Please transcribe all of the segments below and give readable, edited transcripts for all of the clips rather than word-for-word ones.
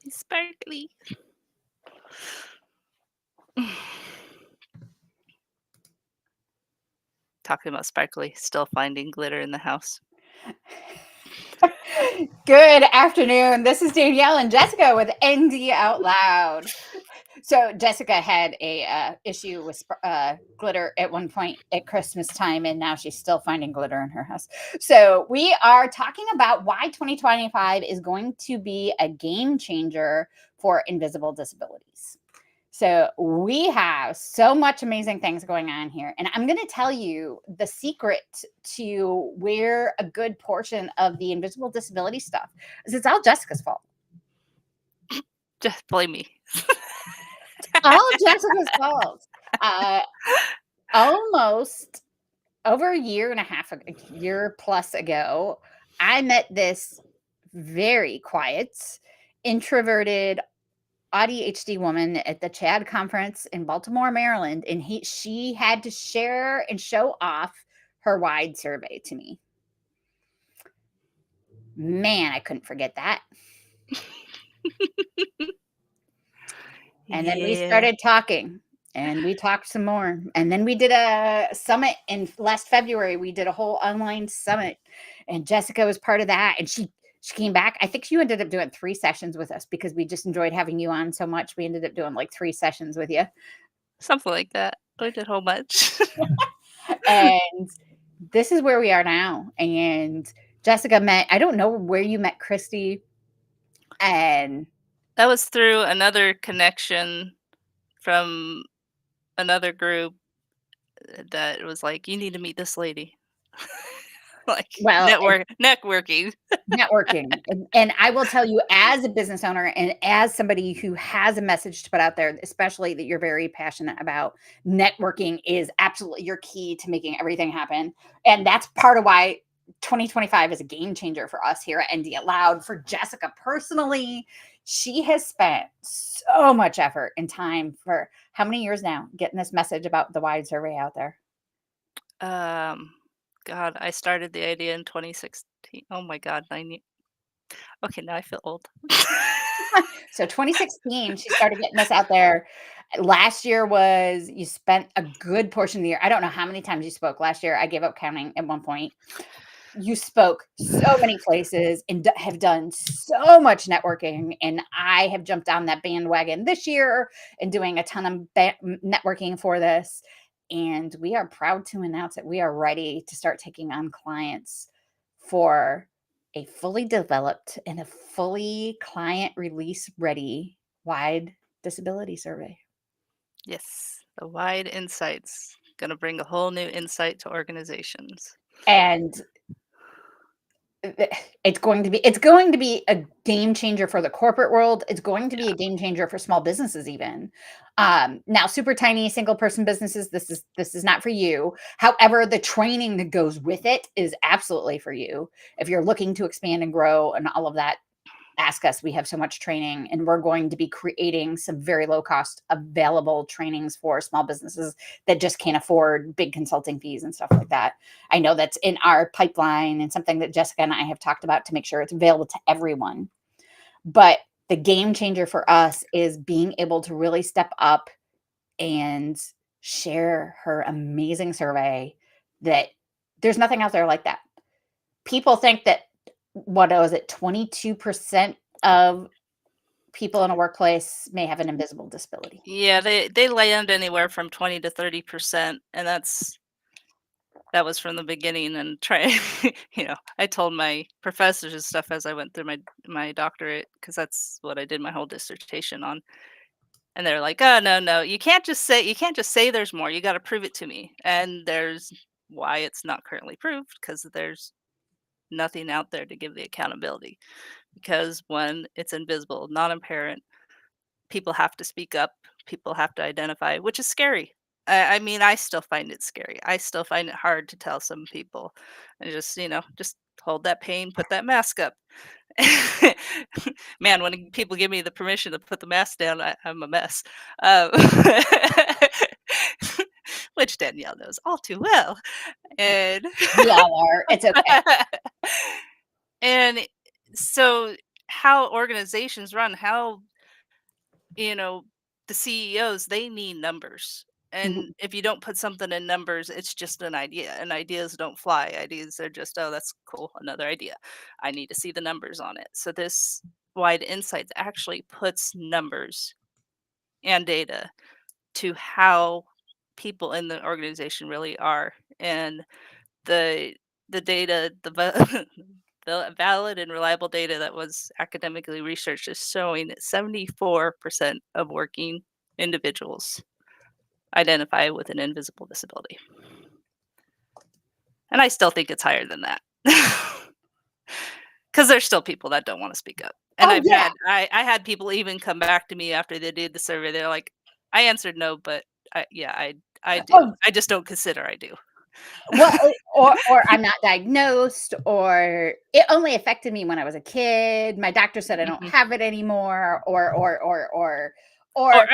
Sparkly. Talking about sparkly, still finding glitter in the house. Good afternoon. This is Danielle and Jessica with ND Out Loud. So Jessica had a issue with glitter at one point at Christmas time, and now she's still finding glitter in her house. So we are talking about why 2025 is going to be a game changer for invisible disabilities. So we have so much amazing things going on here. And I'm going to tell you the secret to where a good portion of the invisible disability stuff is. It's all Jessica's fault. Just blame me. All Jessica's fault. Almost over a year and a half, a year plus ago, I met this very quiet, introverted, ADHD woman at the CHAD conference in Baltimore, Maryland, and she had to share and show off her wide survey to me. Man, I couldn't forget that. And then we started talking, and we talked some more. And then we did a summit in last February. We did a whole online summit, and Jessica was part of that. And she came back. I think you ended up doing 3 sessions with us because we just enjoyed having you on so much. We ended up doing like 3 sessions with you. Something like that. We did a whole bunch. And this is where we are now. And Jessica met, I don't know where you met Christy. And that was through another connection from another group that was like, you need to meet this lady. Like, well, networking. And I will tell you, as a business owner and as somebody who has a message to put out there, especially that you're very passionate about, networking is absolutely your key to making everything happen. And that's part of why 2025 is a game changer for us here at ND Out Loud. For Jessica personally, she has spent so much effort and time for how many years now getting this message about the wide survey out there? God, I started the idea in 2016. Oh my God, okay, now I feel old. So 2016, she started getting this out there. Last year was, you spent a good portion of the year. I don't know how many times you spoke last year. I gave up counting at one point. You spoke so many places and have done so much networking. And I have jumped on that bandwagon this year and doing a ton of networking for this. And we are proud to announce that we are ready to start taking on clients for a fully developed and a fully client release ready wide disability survey. Yes, the wide insights. Gonna bring a whole new insight to organizations. And it's going to be a game changer for the corporate world. It's going to be a game changer for small businesses even. Now, super tiny single person businesses, this is not for you. However, the training that goes with it is absolutely for you. If you're looking to expand and grow and all of that, ask us. We have so much training, and we're going to be creating some very low cost available trainings for small businesses that just can't afford big consulting fees and stuff like that. I know that's in our pipeline and something that Jessica and I have talked about to make sure it's available to everyone. But the game changer for us is being able to really step up and share her amazing survey. That there's nothing out there like that. People think that, what was it, 22% of people in a workplace may have an invisible disability. Yeah, they land anywhere from 20 to 30%, and that was from the beginning. And I told my professors and stuff as I went through my doctorate, because that's what I did my whole dissertation on. And they're like, "Oh, no, you can't just say there's more. You got to prove it to me." And there's why it's not currently proved, because there's nothing out there to give the accountability. Because when it's invisible, not apparent, people have to speak up. People have to identify, which is scary. I mean, I still find it scary. I still find it hard to tell some people, and just hold that pain, put that mask up. Man, when people give me the permission to put the mask down, I'm a mess. Um, which Danielle knows all too well. And We all are. It's okay. and so how organizations run, how, you know, the CEOs, they need numbers. And Mhm. if you don't put something in numbers, it's just an idea. And ideas don't fly. Ideas are just, oh, that's cool, another idea. I need to see the numbers on it. So this wide insights actually puts numbers and data to how people in the organization really are. And the the data, the valid and reliable data that was academically researched is showing that 74% of working individuals identify with an invisible disability. And I still think it's higher than that. Because there's still people that don't want to speak up. And Oh, yeah. I had people even come back to me after they did the survey. They're like, I answered no, but I do. Oh, I just don't consider I do. well, or I'm not diagnosed, or it only affected me when I was a kid. My doctor said I don't Mhm. have it anymore, Or or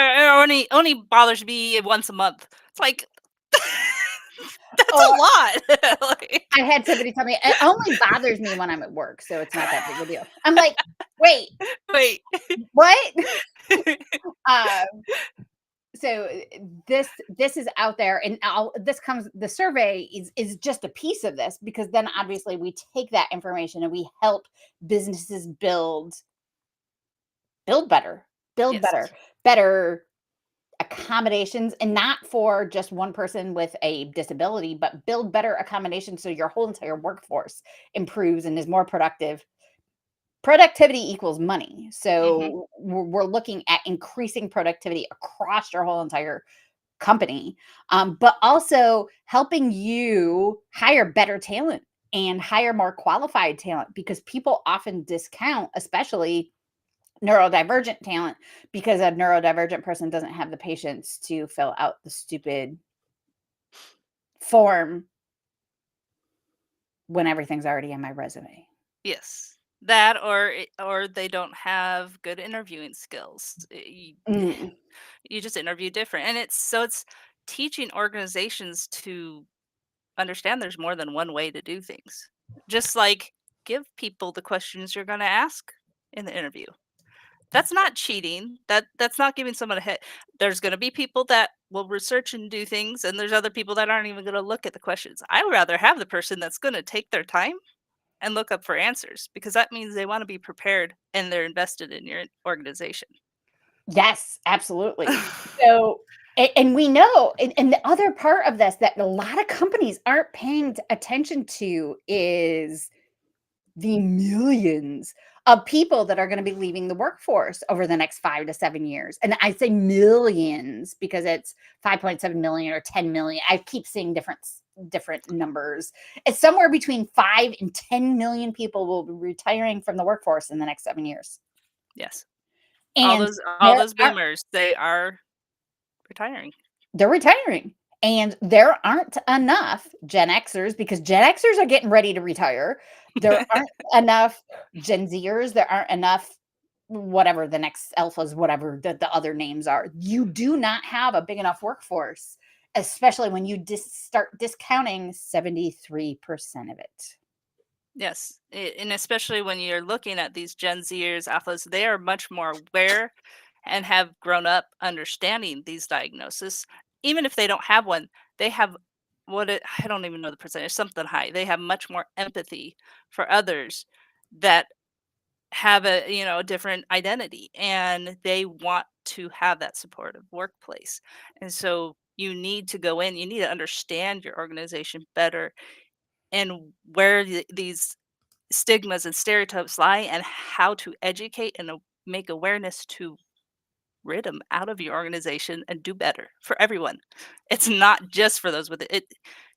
only bothers me once a month. It's like, that's a or lot. Like, I had somebody tell me, "It only bothers me when I'm at work, so it's not that big a deal." I'm like, "Wait, wait. what?" Um, so this is out there, and this comes the survey is just a piece of this, because then obviously we take that information and we help businesses build better, build Yes. better, better accommodations, and not for just one person with a disability, but build better accommodations so your whole entire workforce improves and is more productive. Productivity equals money. Mhm. So we're looking at increasing productivity across your whole entire company, but also helping you hire better talent and hire more qualified talent, because people often discount, especially neurodivergent talent, because a neurodivergent person doesn't have the patience to fill out the stupid form when everything's already in my resume. Yes. That or they don't have good interviewing skills. Mm, You just interview different. And it's teaching organizations to understand there's more than one way to do things. Just like give people the questions you're going to ask in the interview. That's not cheating. That's not giving someone a hit. There's gonna be people that will research and do things, and there's other people that aren't even gonna look at the questions. I would rather have the person that's gonna take their time and look up for answers, because that means they wanna be prepared and they're invested in your organization. yes, absolutely. So, and we know, and the other part of this that a lot of companies aren't paying attention to is the millions of people that are going to be leaving the workforce over the next 5 to 7 years. And I say millions because it's 5.7 million or 10 million. I keep seeing different numbers. It's somewhere between 5 and 10 million people will be retiring from the workforce in the next 7 years. Yes. And All there those are boomers, they are retiring. they're retiring. And there aren't enough Gen Xers, because Gen Xers are getting ready to retire. There aren't enough Gen Zers. There aren't enough, whatever the next alphas, whatever the other names are. You do not have a big enough workforce, especially when you start discounting 73% of it. Yes, and especially when you're looking at these Gen Zers, Alphas, they are much more aware and have grown up understanding these diagnoses. Even if they don't have one, they have I don't even know the percentage, something high. They have much more empathy for others that have a different identity, and they want to have that supportive workplace. And so you need to go in, you need to understand your organization better and where these stigmas and stereotypes lie, and how to educate and make awareness to rid them out of your organization and do better for everyone. It's not just for those with it.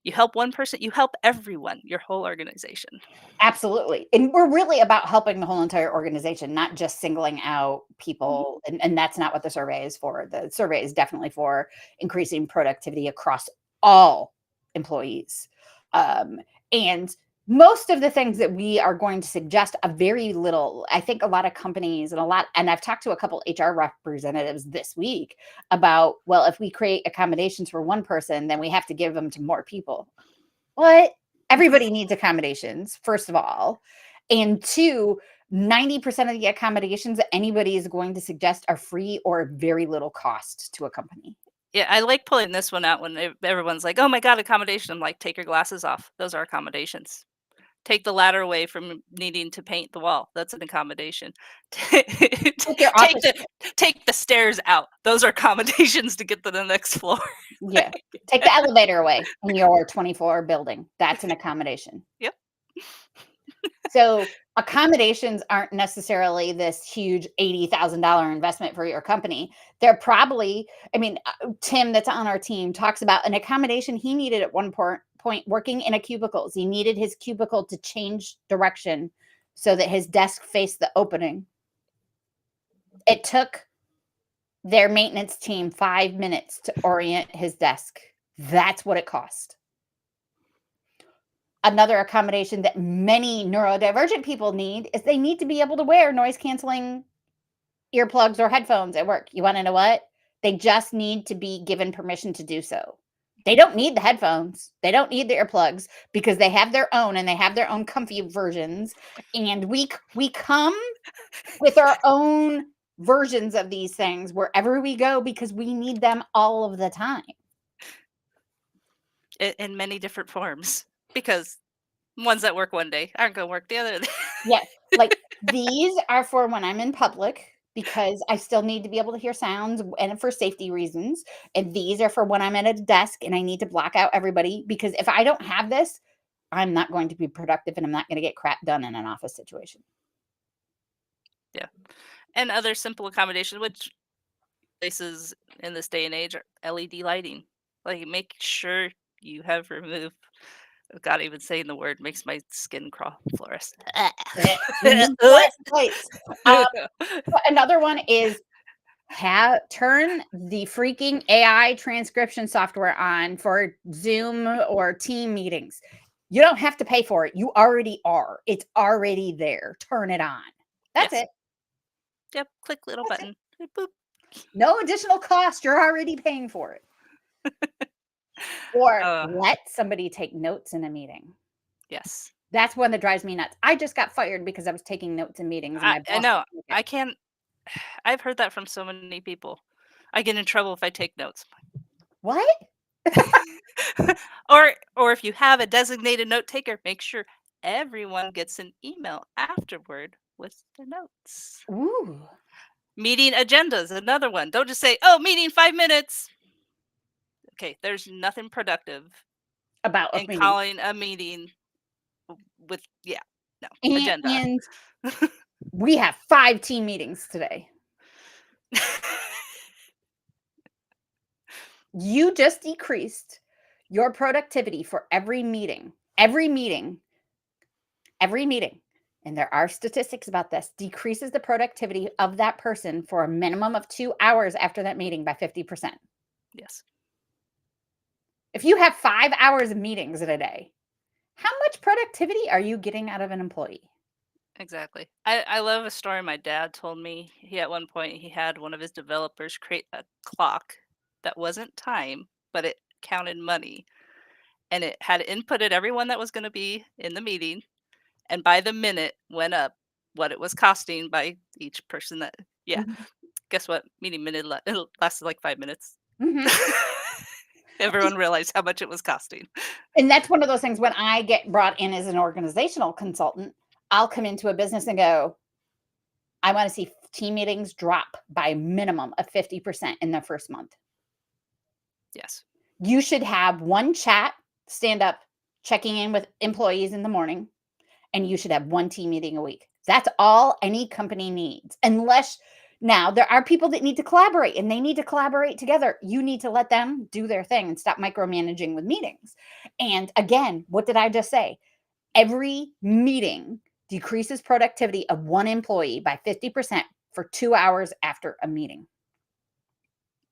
You help one person, you help everyone, your whole organization. Absolutely. And we're really about helping the whole entire organization, not just singling out Mhm. people. And that's not what the survey is for. The survey is definitely for increasing productivity across all employees. Um, and most of the things that we are going to suggest, a very little, I think a lot of companies and I've talked to a couple HR representatives this week about, well, if we create accommodations for one person, then we have to give them to more people. What? Everybody needs accommodations, first of all. And two, 90% of the accommodations that anybody is going to suggest are free or very little cost to a company. Yeah, I like pulling this one out when everyone's like, "Oh my god, accommodation." I'm like, "Take your glasses off. Those are accommodations. Take the ladder away from needing to paint the wall. That's an accommodation. Take your Take office. the take the stairs out. Those are accommodations to get to the next floor." Yeah. Take the elevator away in your 24 building. That's an accommodation. Yep. So accommodations aren't necessarily this huge $80,000 investment for your company. They're probably, I mean, Tim, that's on our team, talks about an accommodation he needed at one point working in a cubicles. He needed his cubicle to change direction so that his desk faced the opening. It took their maintenance team 5 minutes to orient his desk. That's what it cost. Another accommodation that many neurodivergent people need is they need to be able to wear noise canceling earplugs or headphones at work. You want to know what? They just need to be given permission to do so. They don't need the headphones. They don't need the earplugs because they have their own and they have their own comfy versions. And we come with our own versions of these things wherever we go because we need them all of the time. In many different forms, because ones that work one day aren't gonna work the other day. Yes, like, these are for when I'm in public because I still need to be able to hear sounds and for safety reasons, and these are for when I'm at a desk and I need to block out everybody because if I don't have this, I'm not going to be productive and I'm not gonna get crap done in an office situation. Yeah, and other simple accommodations, which places in this day and age are LED lighting. Like, make sure you have removed God, even saying the word makes my skin crawl, fluoresce. Remove fluorescent lights. Another one is turn the freaking AI transcription software on for Zoom or team meetings. You don't have to pay for it. You already are. It's already there. Turn it on. That's Yes. it. Yep, click little That's it. button. Boop. No additional cost. You're already paying for it. Or Uh, let somebody take notes in a meeting. yes. That's one that drives me nuts. I just got fired because I was taking notes in meetings and my I boss know. didn't like it. I can't I've heard that from so many people. I get in trouble if I take notes. What? Or if you have a designated note taker, make sure everyone gets an email afterward with the notes. Ooh. Meeting agendas, another one. Don't just say, "Oh, meeting 5 minutes." Okay, there's nothing productive About a in meeting. calling a meeting with no, And, agenda. and we have 5 team meetings today. You just decreased your productivity for every meeting, and there are statistics about this, decreases the productivity of that person for a minimum of 2 hours after that meeting by 50%. Yes, If you have 5 hours of meetings in a day, how much productivity are you getting out of an employee? exactly. I love a story my dad told me. He at one point he had one of his developers create a clock that wasn't time, but it counted money, and it had inputted everyone that was going to be in the meeting, and by the minute went up what it was costing by each person that. Yeah, Mhm, guess what? Meeting minute it lasted like 5 minutes. mhm. Everyone realized how much it was costing. And that's one of those things when I get brought in as an organizational consultant, I'll come into a business and go, I want to see team meetings drop by a minimum of 50% in the first month. Yes. You should have one chat, stand up, checking in with employees in the morning, and you should have one team meeting a week. That's all any company needs. Unless now there are people that need to collaborate and they need to collaborate together. You need to let them do their thing and stop micromanaging with meetings. And again, what did I just say? Every meeting decreases productivity of one employee by 50% for 2 hours after a meeting.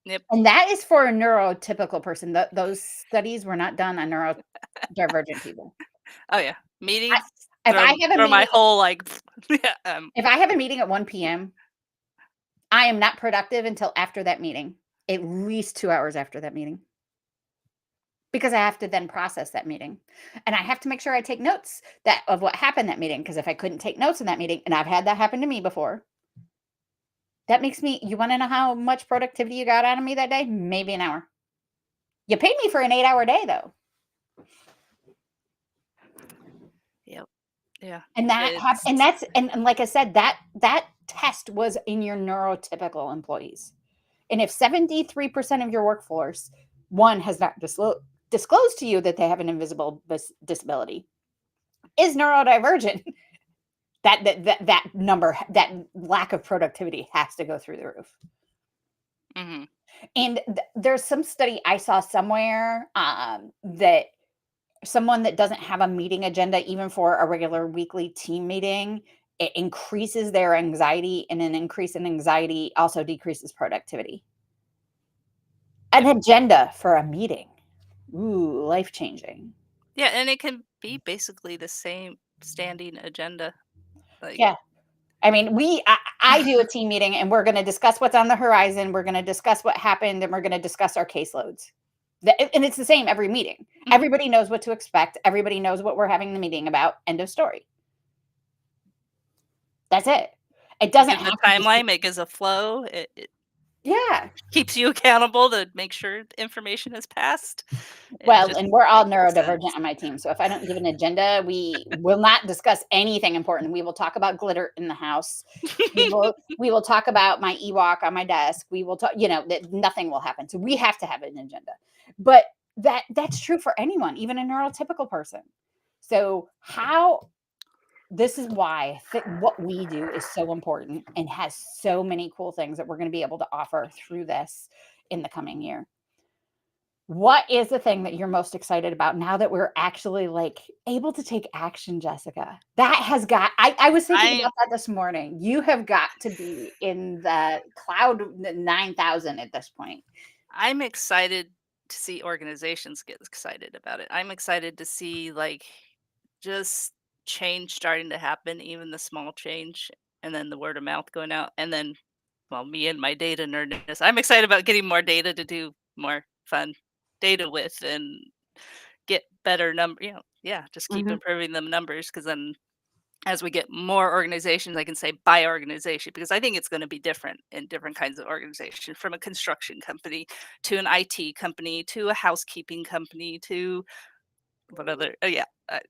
Yep. And that is for a neurotypical person. Those studies were not done on neurodivergent people. Oh, yeah. I Meetings if I have a throw my meeting whole, like, yeah, if I have a meeting at 1 p.m., I am not productive until after that meeting, at least 2 hours after that meeting. because I have to then process that meeting. And I have to make sure I take notes that of what happened that meeting, because if I couldn't take notes in that meeting, and I've had that happen to me before, that makes me, you want to know how much productivity you got out of me that day? Maybe an hour. You paid me for an 8-hour day though. Yep. Yeah. And and It's that's and like I said, that test was in your neurotypical employees. And if 73% of your workforce, one, has not disclosed to you that they have an invisible disability, is neurodivergent, that number, that lack of productivity has to go through the roof. mhm. And there's some study I saw somewhere, that someone that doesn't have a meeting agenda, even for a regular weekly team meeting, it increases their anxiety, and an increase in anxiety also decreases productivity. An Yep. agenda for a meeting. Ooh, life changing. Yeah, and it can be basically the same standing agenda. Like Yeah. I mean, I do a team meeting and we're going to discuss what's on the horizon. We're going to discuss what happened and we're going to discuss our caseloads. And it's the same every meeting. mhm. Everybody knows what to expect. Everybody knows what we're having the meeting about. End of story. That's it. It You doesn't give the have to be. timeline, it gives a flow, it Yeah. keeps you accountable to make sure the information is passed. It Well, just and we're all makes neurodivergent sense. on my team. So if I don't give an agenda, we will not discuss anything important. We will talk about glitter in the house. We will talk about my Ewok on my desk. We will talk, that nothing will happen. So we have to have an agenda. But that's true for anyone, even a neurotypical person. So how this is why I think what we do is so important and has so many cool things that we're going to be able to offer through this in the coming year. What is the thing that you're most excited about now that we're actually, like, able to take action, Jessica? That has got I was thinking I about that this morning. You have got to be in the cloud 9,000 at this point. I'm excited to see organizations get excited about it. I'm excited to see, like, just change starting to happen, even the small change, and then the word of mouth going out, and then, well, me and my data nerdness. I'm excited about getting more data to do more fun data with and get better yeah, just keep Mhm. improving the numbers because then as we get more organizations, I can say by organization because I think it's going to be different in different kinds of organization from a construction company to an IT company to a housekeeping company to what other, oh yeah,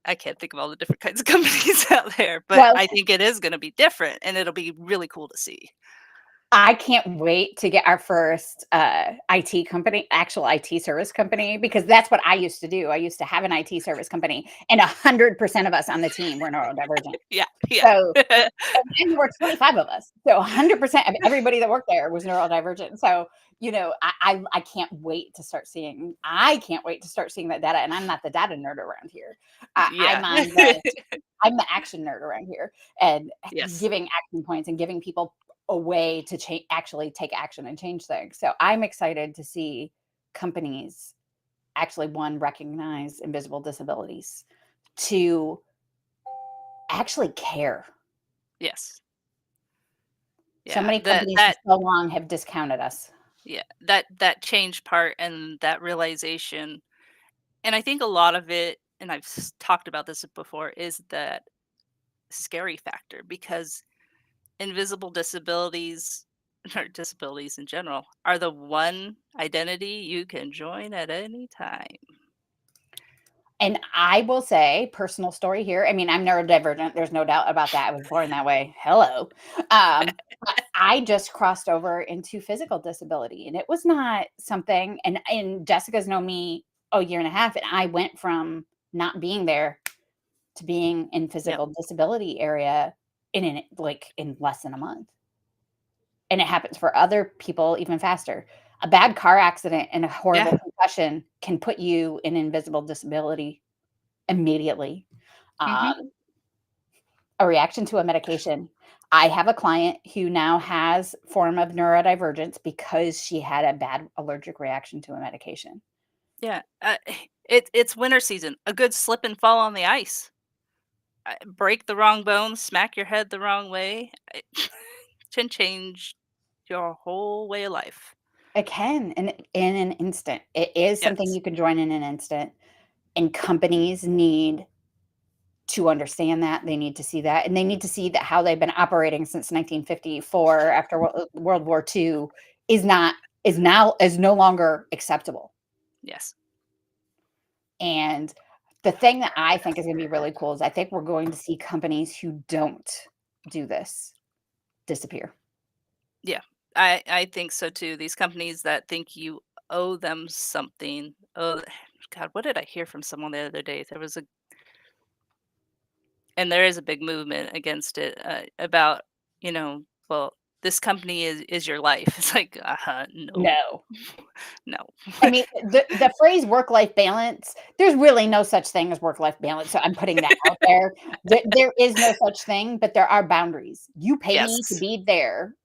I can't think of all the different kinds of companies out there, but Well, I think it is going to be different and it'll be really cool to see. I can't wait to get our first, IT company, actual IT service company, because that's what I used to do. I used to have an IT service company, and 100% of us on the team were neurodivergent. Yeah, yeah. So and there were 25 of us. So 100% of everybody that worked there was neurodivergent. So, I can't wait to start seeing that data. And I'm not the data nerd around here. I, Yeah. I'm on the I'm the action nerd around here, and Yes. giving action points and giving people a way to actually take action and change things. So I'm excited to see companies actually, one, recognize invisible disabilities, to actually care. Yes. So Yeah. many That companies for that so long have discounted us. yeah, that change part and that realization, and I think a lot of it, and I've talked about this before, is that scary factor because invisible disabilities or disabilities in general are the one identity you can join at any time. And I will say, personal story here. I mean, I'm neurodivergent. There's no doubt about that. I was born that way. Hello. But I just crossed over into physical disability, and it was not something. And Jessica's known me a year and a half, and I went from not being there to being in Yep. physical disability area in less than a month. And it happens for other people even faster. A bad car accident and a Yeah. horrible concussion can put you in invisible disability immediately. Mhm. Um, a reaction to a medication. I have a client who now has form of neurodivergence because she had a bad allergic reaction to a medication. Yeah. It's winter season. A good slip and fall on the ice. Break the wrong bone, smack your head the wrong way, it can change your whole way of life. It can in an instant. It is something Yes. you can join in an instant, and companies need to understand that, they need to see that, and they need to see that how they've been operating since 1954 after World War II is not is no longer acceptable. Yes. And the thing that I think is gonna be really cool is I think we're going to see companies who don't do this disappear. Yeah. I think so too. These companies that think you owe them something. Oh, God, what did I hear from someone the other day? There was a and there is a big movement against it, about, well, this company is your life. It's like, no, No. no. I mean, the phrase work-life balance, there's really no such thing as work-life balance, so I'm putting that out there. There is no such thing, but there are boundaries. You pay me to Yes. be there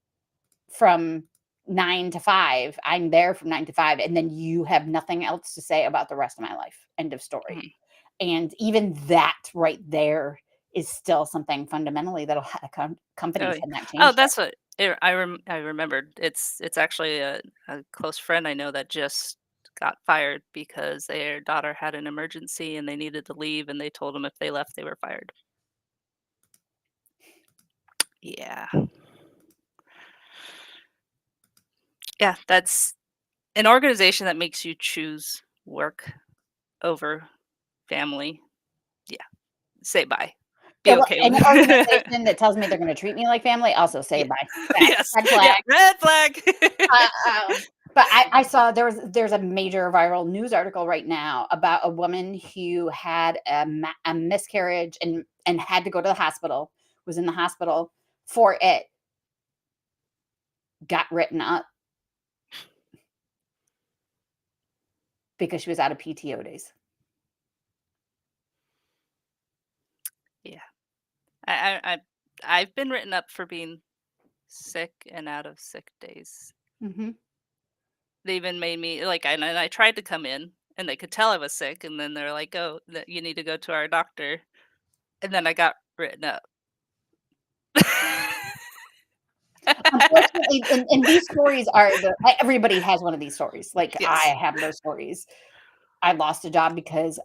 from 9 to 5. I'm there from 9 to 5, and then you have nothing else to say about the rest of my life. End of story. Mhm. And even that right there is still something fundamentally that'll Oh, companies yeah. cannot Oh, change that. that's what I remembered. It's actually a close friend I know that just got fired because their daughter had an emergency and they needed to leave, and they told them if they left, they were fired. Yeah. Yeah, that's an organization that makes you choose work over family. Yeah, say bye. Be Yeah, well, okay any with organization that tells me they're gonna treat me like family, also say Yeah. bye. Yes. Red Yeah, flag. red flag. But I saw there's a major viral news article right now about a woman who had a miscarriage and had to go to the hospital, was in the hospital for it, got written up because she was out of PTO days. Yeah. I I've been written up for being sick and out of sick days. Mhm. They even made me like, and I tried to come in, and they could tell I was sick, and then they're like, "Oh, that you need to go to our doctor," and then I got written up. Unfortunately, and these stories are everybody has one of these stories. Like, Yes. I have those stories. I lost a job because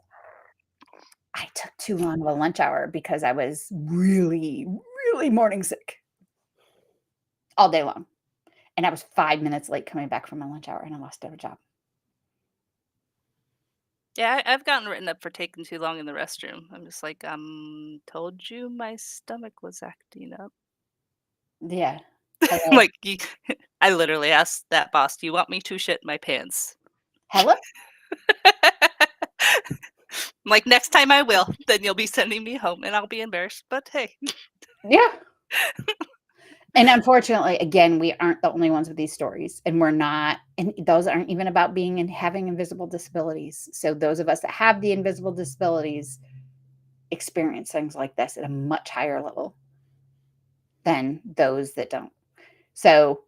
I took too long of a lunch hour because I was really, really morning sick all day long. And I was 5 minutes late coming back from my lunch hour, and I lost every job. Yeah, I've gotten written up for taking too long in the restroom. I'm just like, told you my stomach was acting up." Yeah. Hello. Like, I literally asked that boss, "Do you want me to shit my pants?" Hello? I'm like, "Next time I will, then you'll be sending me home and I'll be embarrassed, but hey." Yeah. And unfortunately, again, we aren't the only ones with these stories, and we're not and those aren't even about being and having invisible disabilities. So those of us that have the invisible disabilities experience things like this at a much higher level than those that don't. So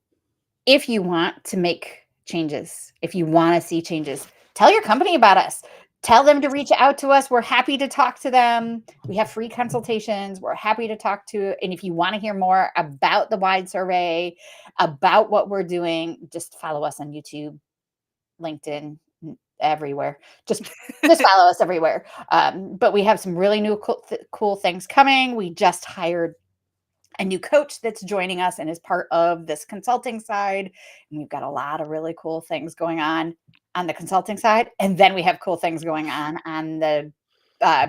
if you want to make changes, if you want to see changes, tell your company about us. Tell them to reach out to us. We're happy to talk to them. We have free consultations. We're happy to talk to. And if you want to hear more about the wide survey, about what we're doing, just follow us on YouTube, LinkedIn, everywhere. Just follow us everywhere. But we have some really new cool things coming. We just hired a new coach that's joining us and is part of this consulting side. And we've got a lot of really cool things going on the consulting side. And then we have cool things going on the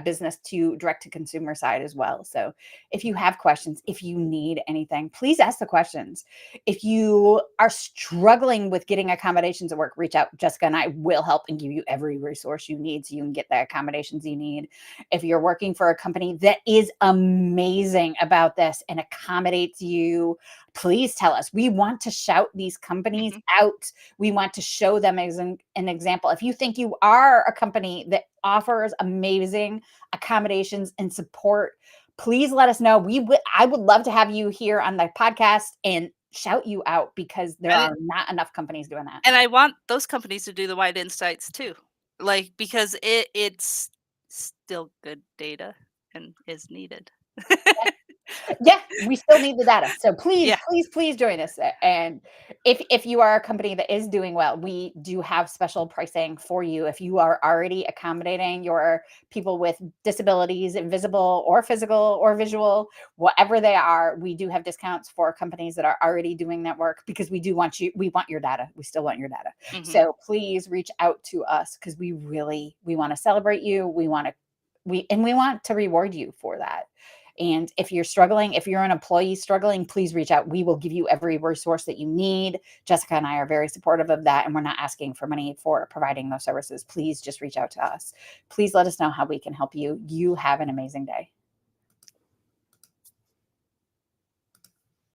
business to direct to consumer side as well. So if you have questions, if you need anything, please ask the questions. If you are struggling with getting accommodations at work, reach out. Jessica and I will help and give you every resource you need so you can get the accommodations you need. If you're working for a company that is amazing about this and accommodates you, please tell us. We want to shout these companies Mhm. out. We want to show them as an example. If you think you are a company that offers amazing accommodations and support, please let us know. I would love to have you here on the podcast and shout you out because there And it are not enough companies doing that. and I want those companies to do the wide insights too. Like, because it's still good data and is needed. Yeah, we still need the data. So please, Yeah. please, please join us. And if you are a company that is doing well, we do have special pricing for you. If you are already accommodating your people with disabilities, invisible or physical or visual, whatever they are, we do have discounts for companies that are already doing that work because we do want you, we want your data. We still want your data. Mhm. So please reach out to us because we want to celebrate you. We want to reward you for that. And if you're struggling, if you're an employee struggling, please reach out. We will give you every resource that you need. Jessica and I are very supportive of that, and we're not asking for money for providing those services. Please just reach out to us. Please let us know how we can help you. You have an amazing day.